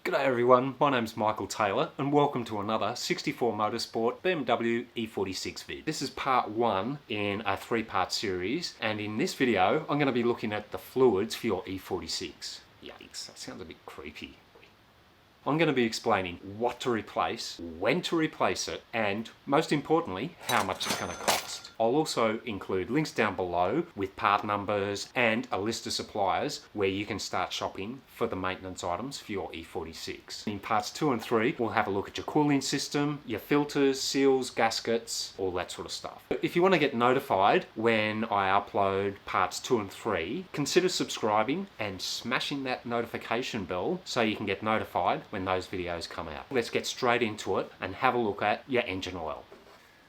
G'day everyone, my name's Michael Taylor and welcome to another 64 Motorsport BMW E46 vid. This is part 1 in a 3-part series, and in this video I'm going to be looking at the fluids for your E46. Yikes, that sounds a bit creepy. I'm going to be explaining what to replace, when to replace it, and most importantly, how much it's going to cost. I'll also include links down below with part numbers and a list of suppliers where you can start shopping for the maintenance items for your E46. In parts 2 and 3, we'll have a look at your cooling system, your filters, seals, gaskets, all that sort of stuff. If you want to get notified when I upload parts 2 and 3, consider subscribing and smashing that notification bell so you can get notified when those videos come out. Let's get straight into it and have a look at your engine oil.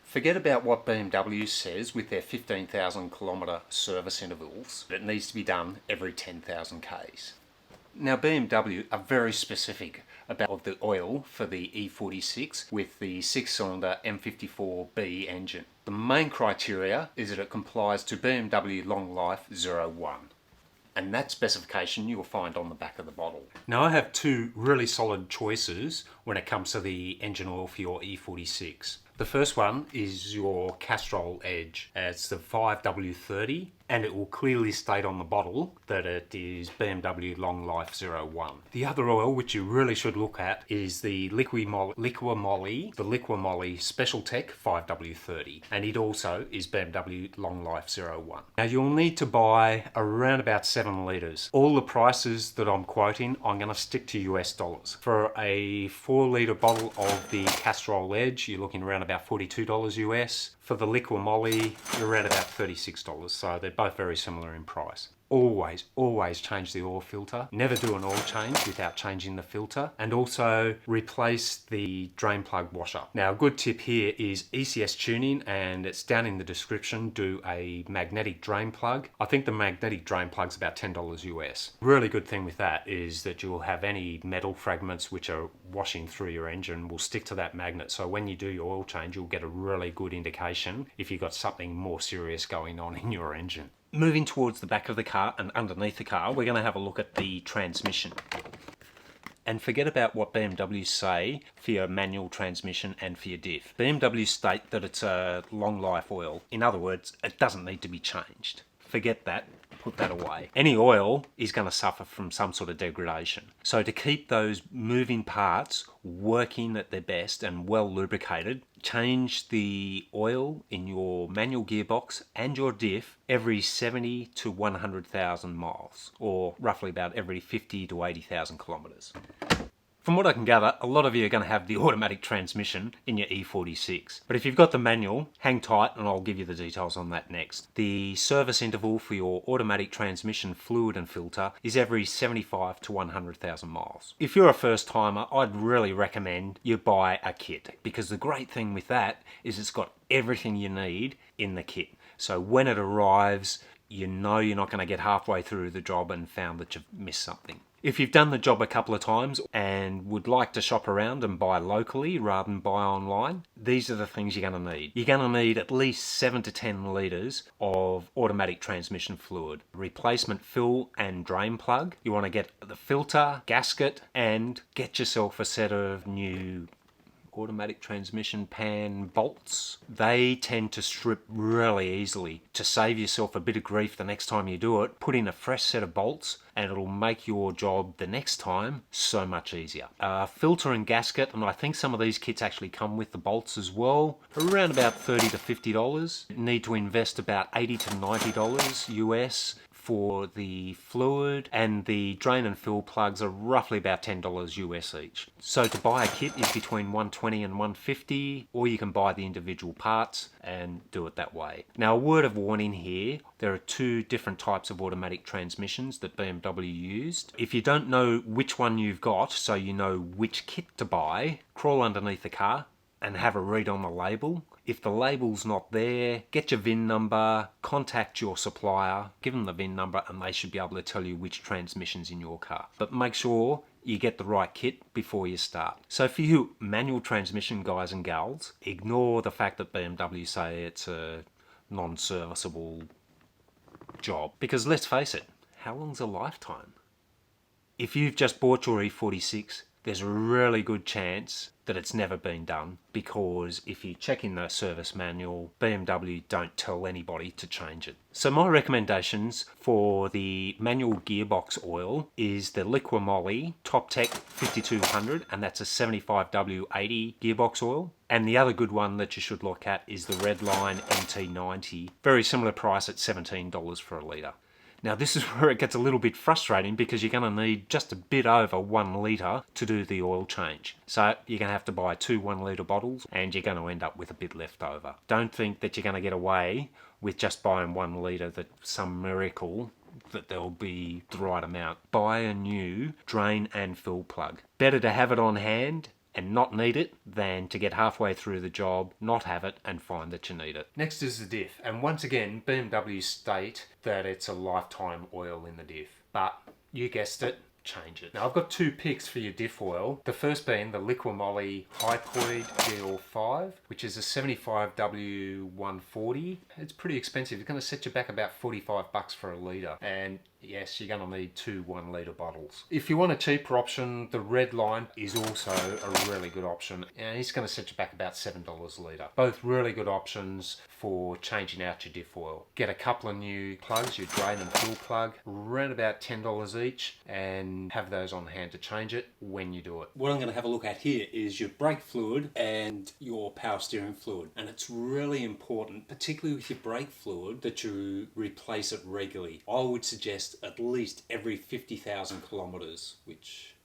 Forget about what BMW says with their 15,000 kilometre service intervals. It needs to be done every 10,000 Ks. Now BMW are very specific about the oil for the E46 with the 6-cylinder M54B engine. The main criteria is that it complies to BMW Long Life 01. And that specification you'll find on the back of the bottle. Now I have two really solid choices when it comes to the engine oil for your E46. The first one is your Castrol Edge. It's the 5W30 and it will clearly state on the bottle that it is BMW Long Life 01. The other oil which you really should look at is the Liqui-Moly Special Tech 5W30, and it also is BMW Long Life 01. Now you'll need to buy around about 7 litres. All the prices that I'm quoting, I'm going to stick to US dollars. For a 4 litre bottle of the Castrol Edge, you're looking around about $42 US. For the Liqui-Moly, you're around about $36, so they're both very similar in price. Always change the oil filter. Never do an oil change without changing the filter. And also replace the drain plug washer. Now a good tip here is ECS tuning, and it's down in the description. Do a magnetic drain plug. I think the magnetic drain plug's about $10 US. Really good thing with that is that you'll have any metal fragments which are washing through your engine will stick to that magnet. So when you do your oil change, you'll get a really good indication if you've got something more serious going on in your engine. Moving towards the back of the car and underneath the car, we're going to have a look at the transmission. And forget about what BMW say for your manual transmission and for your diff. BMW state that it's a long life oil. In other words, it doesn't need to be changed. Forget that. Put that away. Any oil is going to suffer from some sort of degradation. So to keep those moving parts working at their best and well lubricated, change the oil in your manual gearbox and your diff every 70 to 100,000 miles, or roughly about every 50 to 80,000 kilometres. From what I can gather, a lot of you are going to have the automatic transmission in your E46. But if you've got the manual, hang tight and I'll give you the details on that next. The service interval for your automatic transmission fluid and filter is every 75 to 100,000 miles. If you're a first timer, I'd really recommend you buy a kit, because the great thing with that is it's got everything you need in the kit. So when it arrives, you know you're not going to get halfway through the job and found that you've missed something. If you've done the job a couple of times and would like to shop around and buy locally rather than buy online, these are the things you're going to need. You're going to need at least 7 to 10 litres of automatic transmission fluid, replacement fill and drain plug. You want to get the filter, gasket, and get yourself a set of new automatic transmission pan bolts. They tend to strip really easily. To save yourself a bit of grief the next time you do it, put in a fresh set of bolts and it'll make your job the next time so much easier. Filter and gasket, and I think some of these kits actually come with the bolts as well, around about $30 to $50. You need to invest about $80 to $90 US for the fluid, and the drain and fill plugs are roughly about $10 US each. So to buy a kit is between $120 and $150, or you can buy the individual parts and do it that way. Now a word of warning here, there are 2 different types of automatic transmissions that BMW used. If you don't know which one you've got, so you know which kit to buy, crawl underneath the car and have a read on the label. If the label's not there, get your VIN number, contact your supplier, give them the VIN number, and they should be able to tell you which transmission's in your car. But make sure you get the right kit before you start. So for you manual transmission guys and gals, ignore the fact that BMW say it's a non-serviceable job, because let's face it, how long's a lifetime? If you've just bought your E46, there's a really good chance that it's never been done, because if you check in the service manual, BMW don't tell anybody to change it. So my recommendations for the manual gearbox oil is the Liqui Top Tech 5200, and that's a 75W80 gearbox oil. And the other good one that you should look at is the Redline MT90. Very similar price at $17 for a litre. Now this is where it gets a little bit frustrating, because you're going to need just a bit over 1 litre to do the oil change. So you're going to have to buy 2 1 litre bottles, and you're going to end up with a bit left over. Don't think that you're going to get away with just buying 1 litre, that some miracle that there'll be the right amount. Buy a new drain and fill plug. Better to have it on hand and not need it than to get halfway through the job, not have it, and find that you need it. Next is the diff, and once again BMW state that it's a lifetime oil in the diff, but you guessed it, change it. Now I've got 2 picks for your diff oil. The first being the Liqui Hypoid GL5, which is a 75W140. It's pretty expensive. It's going to set you back about $45 for a litre, and yes, you're going to need 2 1 litre bottles. If you want a cheaper option, the Redline is also a really good option, and it's going to set you back about $7 a litre. Both really good options for changing out your diff oil. Get a couple of new plugs, your drain and fill plug, around about $10 each, and have those on hand to change it when you do it. What I'm going to have a look at here is your brake fluid and your power steering fluid, and it's really important, particularly with your brake fluid, that you replace it regularly. I would suggest at least every 50,000 kilometers, which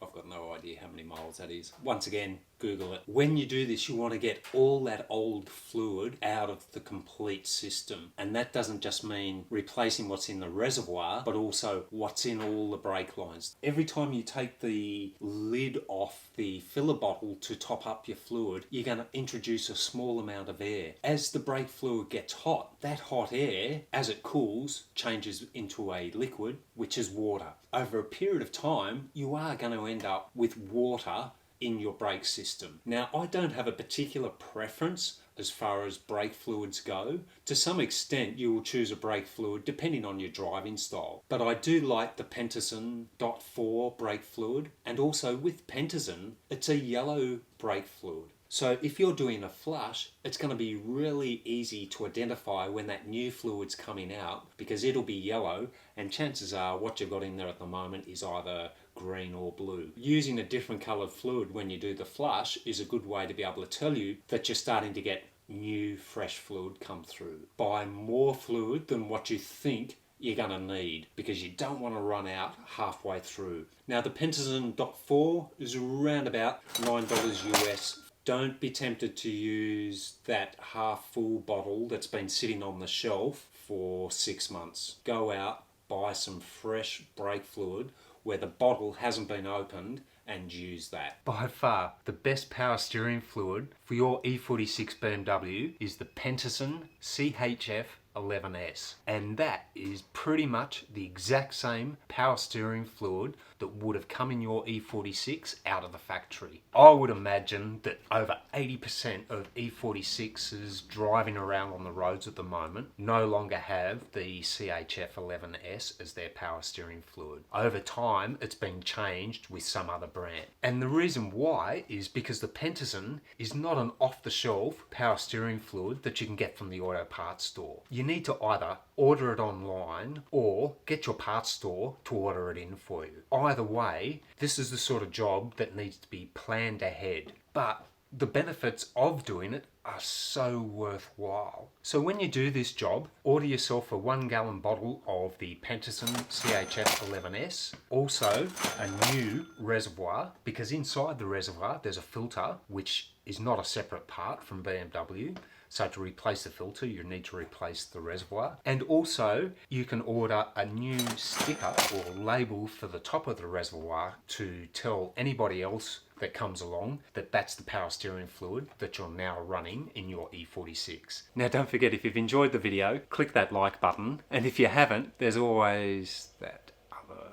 I've got no idea how many miles that is. Once again, Google it. When you do this, you want to get all that old fluid out of the complete system. And that doesn't just mean replacing what's in the reservoir, but also what's in all the brake lines. Every time you take the lid off the filler bottle to top up your fluid, you're going to introduce a small amount of air. As the brake fluid gets hot, that hot air, as it cools, changes into a liquid, which is water. Over a period of time, you are going to end up with water in your brake system. Now, I don't have a particular preference as far as brake fluids go. To some extent, you will choose a brake fluid depending on your driving style. But I do like the Pentison .4 brake fluid, and also with Pentison, it's a yellow brake fluid. So if you're doing a flush, it's going to be really easy to identify when that new fluid's coming out, because it'll be yellow, and chances are what you've got in there at the moment is either green or blue. Using a different coloured fluid when you do the flush is a good way to be able to tell you that you're starting to get new fresh fluid come through. Buy more fluid than what you think you're going to need, because you don't want to run out halfway through. Now the Pentison .4 is around about $9 US. Don't be tempted to use that half full bottle that's been sitting on the shelf for 6 months. Go out, buy some fresh brake fluid where the bottle hasn't been opened, and use that. By far, the best power steering fluid for your E46 BMW is the Pentison CHF 11S, and that is pretty much the exact same power steering fluid that would have come in your E46 out of the factory. I would imagine that over 80% of E46s driving around on the roads at the moment no longer have the CHF 11S as their power steering fluid. Over time, it's been changed with some other brand. And the reason why is because the Pentison is not an off-the-shelf power steering fluid that you can get from the auto parts store. You need to either order it online or get your parts store to order it in for you. Either way, this is the sort of job that needs to be planned ahead. But the benefits of doing it are so worthwhile. So when you do this job, order yourself a 1 gallon bottle of the Pentison CHF 11S. Also a new reservoir, because inside the reservoir there's a filter which is not a separate part from BMW. So to replace the filter, you need to replace the reservoir. And also, you can order a new sticker or label for the top of the reservoir to tell anybody else that comes along that that's the power steering fluid that you're now running in your E46. Now don't forget, if you've enjoyed the video, click that like button. And if you haven't, there's always that other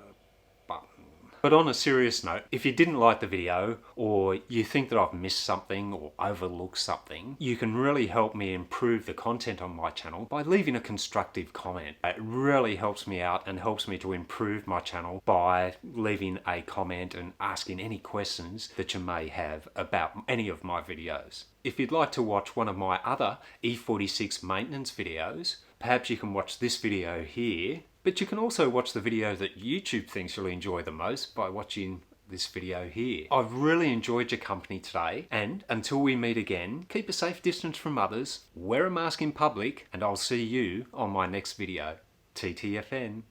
button. But on a serious note, if you didn't like the video or you think that I've missed something or overlooked something, you can really help me improve the content on my channel by leaving a constructive comment. It really helps me out and helps me to improve my channel by leaving a comment and asking any questions that you may have about any of my videos. If you'd like to watch one of my other E46 maintenance videos, perhaps you can watch this video here, but you can also watch the video that YouTube thinks you'll enjoy the most by watching this video here. I've really enjoyed your company today, and until we meet again, keep a safe distance from others, wear a mask in public, and I'll see you on my next video. TTFN.